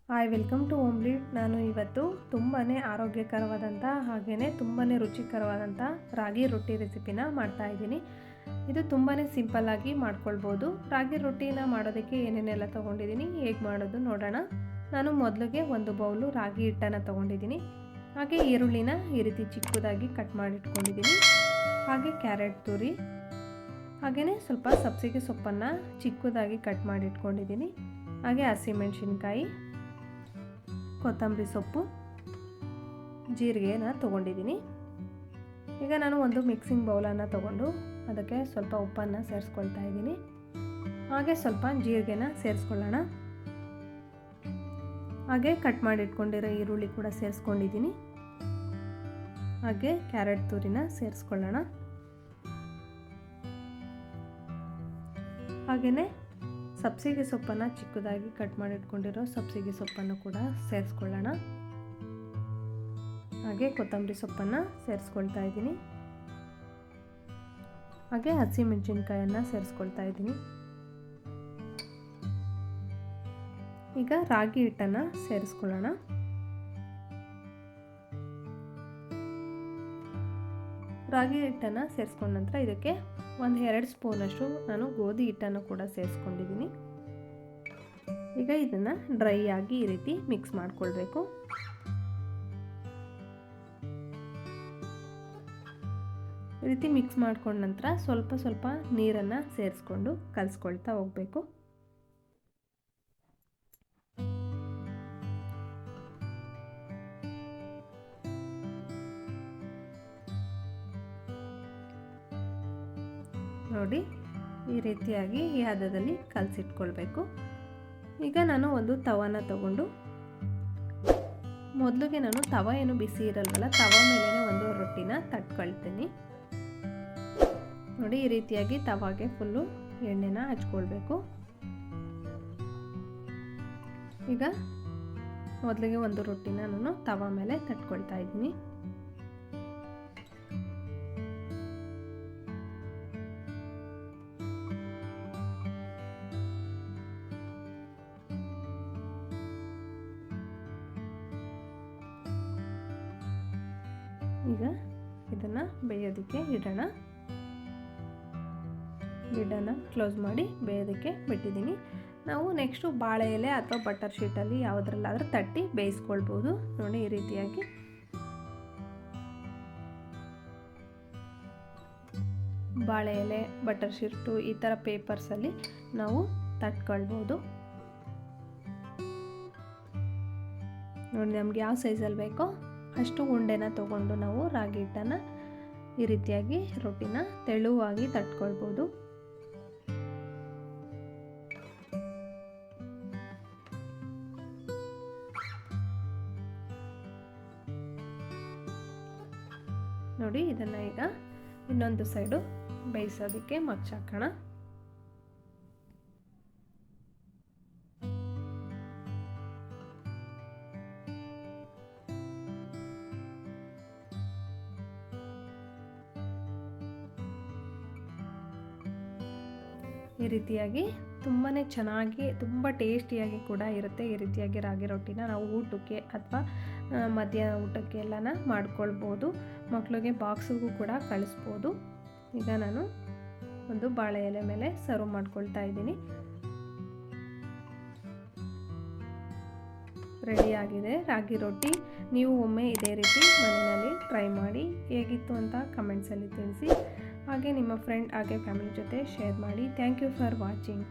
Hi, welcome to ಓಮ್ಲಿಟ್. ನಾನು ಇವತ್ತು ತುಂಬಾ ಆರೋಗ್ಯಕರವಾದಂಥ ಹಾಗೆಯೇ ತುಂಬಾ ರುಚಿಕರವಾದಂಥ ರಾಗಿ ರೊಟ್ಟಿ ರೆಸಿಪಿನ ಮಾಡ್ತಾಯಿದ್ದೀನಿ. ಇದು ತುಂಬಾ ಸಿಂಪಲ್ಲಾಗಿ ಮಾಡ್ಕೊಳ್ಬೋದು. ರಾಗಿ ರೊಟ್ಟಿನ ಮಾಡೋದಕ್ಕೆ ಏನೇನೆಲ್ಲ ತೊಗೊಂಡಿದ್ದೀನಿ, ಹೇಗೆ ಮಾಡೋದು ನೋಡೋಣ. ನಾನು ಮೊದಲಿಗೆ ಒಂದು ಬೌಲು ರಾಗಿ ಹಿಟ್ಟನ್ನು ತೊಗೊಂಡಿದ್ದೀನಿ. ಹಾಗೆ ಈರುಳ್ಳಿನ ಈ ರೀತಿ ಚಿಕ್ಕದಾಗಿ ಕಟ್ ಮಾಡಿಟ್ಕೊಂಡಿದ್ದೀನಿ. ಹಾಗೆ ಕ್ಯಾರೆಟ್ ತುರಿ, ಹಾಗೆಯೇ ಸ್ವಲ್ಪ ಸಬ್ಸಿಗೆ ಸೊಪ್ಪನ್ನು ಚಿಕ್ಕದಾಗಿ ಕಟ್ ಮಾಡಿಟ್ಕೊಂಡಿದ್ದೀನಿ. ಹಾಗೆ ಹಸಿಮೆಣಸಿನ್ಕಾಯಿ, ಕೊತ್ತಂಬರಿ ಸೊಪ್ಪು, ಜೀರಿಗೆನ ತೊಗೊಂಡಿದ್ದೀನಿ. ಈಗ ನಾನು ಒಂದು ಮಿಕ್ಸಿಂಗ್ ಬೌಲನ್ನು ತೊಗೊಂಡು ಅದಕ್ಕೆ ಸ್ವಲ್ಪ ಉಪ್ಪನ್ನು ಸೇರಿಸ್ಕೊಳ್ತಾ ಇದ್ದೀನಿ. ಹಾಗೆ ಸ್ವಲ್ಪ ಜೀರಿಗೆನ ಸೇರಿಸ್ಕೊಳ್ಳೋಣ. ಹಾಗೆ ಕಟ್ ಮಾಡಿಟ್ಕೊಂಡಿರೋ ಈರುಳ್ಳಿ ಕೂಡ ಸೇರಿಸ್ಕೊಂಡಿದ್ದೀನಿ. ಹಾಗೆ ಕ್ಯಾರೆಟ್ ತುರಿನ ಸೇರಿಸ್ಕೊಳ್ಳೋಣ. ಹಾಗೆಯೇ ಸಬ್ಸಿಗೆ ಸೊಪ್ಪನ್ನು ಚಿಕ್ಕದಾಗಿ ಕಟ್ ಮಾಡಿಟ್ಕೊಂಡಿರೋ ಸಬ್ಸಿಗೆ ಸೊಪ್ಪನ್ನು ಕೂಡ ಸೇರಿಸ್ಕೊಳ್ಳೋಣ. ಹಾಗೆ ಕೊತ್ತಂಬರಿ ಸೊಪ್ಪನ್ನು ಸೇರಿಸ್ಕೊಳ್ತಾ ಇದ್ದೀನಿ. ಹಾಗೆ ಹಸಿಮೆಣಸಿನ್ಕಾಯನ್ನು ಸೇರಿಸ್ಕೊಳ್ತಾ ಇದ್ದೀನಿ. ಈಗ ರಾಗಿ ಹಿಟ್ಟನ್ನು ಸೇರಿಸ್ಕೊಳ್ಳೋಣ. ರಾಗಿ ಹಿಟ್ಟನ್ನು ಸೇರಿಸ್ಕೊಂಡ ನಂತರ ಇದಕ್ಕೆ 1-2 ಸ್ಪೂನಷ್ಟು ನಾನು ಗೋಧಿ ಹಿಟ್ಟನ್ನು ಕೂಡ ಸೇರಿಸ್ಕೊಂಡಿದ್ದೀನಿ. ಈಗ ಇದನ್ನು ಡ್ರೈ ಆಗಿ ಈ ರೀತಿ ಮಿಕ್ಸ್ ಮಾಡಿಕೊಳ್ಬೇಕು. ಈ ರೀತಿ ಮಿಕ್ಸ್ ಮಾಡ್ಕೊಂಡ ನಂತರ ಸ್ವಲ್ಪ ಸ್ವಲ್ಪ ನೀರನ್ನು ಸೇರಿಸ್ಕೊಂಡು ಕಲಿಸ್ಕೊಳ್ತಾ ಹೋಗಬೇಕು. ನೋಡಿ, ಈ ರೀತಿಯಾಗಿ ಈ ಹದದಲ್ಲಿ ಕಲಸಿಟ್ಕೊಳ್ಬೇಕು. ಈಗ ನಾನು ಒಂದು ತವಾನ ತಗೊಂಡು ಮೊದಲಿಗೆ ನಾನು ತವ ಏನು ಬಿಸಿ ಇರಲ್ವಲ್ಲ, ತವ ಮೇಲೇ ಒಂದು ರೊಟ್ಟಿನ ತಟ್ಕೊಳ್ತೀನಿ. ನೋಡಿ, ಈ ರೀತಿಯಾಗಿ ತವಾಗೆ ಫುಲ್ಲು ಎಣ್ಣೆನ ಹಚ್ಕೊಳ್ಬೇಕು. ಈಗ ಮೊದಲಿಗೆ ಒಂದು ರೊಟ್ಟಿನ ನಾನು ತವ ಮೇಲೆ ತಟ್ಕೊಳ್ತಾ ಇದ್ದೀನಿ. ಈಗ ಇದನ್ನು ಬೇಯೋದಕ್ಕೆ ಇಡೋಣ. ಲಿಡ್ಡನ್ನು ಕ್ಲೋಸ್ ಮಾಡಿ ಬೇಯೋದಕ್ಕೆ ಬಿಟ್ಟಿದ್ದೀನಿ. ನಾವು ನೆಕ್ಸ್ಟು ಬಾಳೆ ಎಲೆ ಅಥವಾ ಬಟರ್ ಶೀಟಲ್ಲಿ ಯಾವುದ್ರಲ್ಲಾದರೂ ತಟ್ಟಿ ಬೇಯಿಸ್ಕೊಳ್ಬೋದು. ನೋಡಿ, ಈ ರೀತಿಯಾಗಿ ಬಾಳೆ ಎಲೆ, ಬಟರ್ ಶೀಟು ಈ ಥರ ಪೇಪರ್ಸಲ್ಲಿ ನಾವು ತಟ್ಕೊಳ್ಬೋದು. ನೋಡಿ, ನಮ್ಗೆ ಯಾವ ಸೈಜಲ್ಲಿ ಬೇಕೋ ಅಷ್ಟು ಉಂಡೆನ ತೊಗೊಂಡು ನಾವು ರಾಗಿ ಹಿಟ್ಟನ್ನು ಈ ರೀತಿಯಾಗಿ ರೊಟ್ಟಿನ ತೆಳುವಾಗಿ ತಟ್ಕೊಳ್ಬೋದು. ನೋಡಿ, ಇದನ್ನು ಈಗ ಇನ್ನೊಂದು ಸೈಡು ಬೇಯಿಸೋದಕ್ಕೆ ಮಗ್ಚಾಕೋಣ. ಈ ರೀತಿಯಾಗಿ ತುಂಬಾ ಚೆನ್ನಾಗಿ, ತುಂಬ ಟೇಸ್ಟಿಯಾಗಿ ಕೂಡ ಇರುತ್ತೆ. ಈ ರೀತಿಯಾಗಿ ರಾಗಿ ರೊಟ್ಟಿನ ನಾವು ಊಟಕ್ಕೆ ಅಥವಾ ಮಧ್ಯಾಹ್ನ ಊಟಕ್ಕೆ ಎಲ್ಲನ ಮಾಡ್ಕೊಳ್ಬೋದು. ಮಕ್ಕಳಿಗೆ ಬಾಕ್ಸಿಗೂ ಕೂಡ ಕಳಿಸ್ಬೋದು. ಈಗ ನಾನು ಒಂದು ಬಾಳೆ ಎಲೆ ಮೇಲೆ ಸರ್ವ್ ಮಾಡ್ಕೊಳ್ತಾ ಇದ್ದೀನಿ. ರೆಡಿಯಾಗಿದೆ ರಾಗಿ ರೊಟ್ಟಿ. ನೀವು ಒಮ್ಮೆ ಇದೇ ರೀತಿ ಮನೆಯಲ್ಲಿ ಟ್ರೈ ಮಾಡಿ, ಹೇಗಿತ್ತು ಅಂತ ಕಮೆಂಟ್ಸಲ್ಲಿ ತಿಳಿಸಿ. ಹಾಗೆ ನಿಮ್ಮ ಫ್ರೆಂಡ್ ಹಾಗೆ ಫ್ಯಾಮಿಲಿ ಜೊತೆ ಶೇರ್ ಮಾಡಿ. Thank you for watching.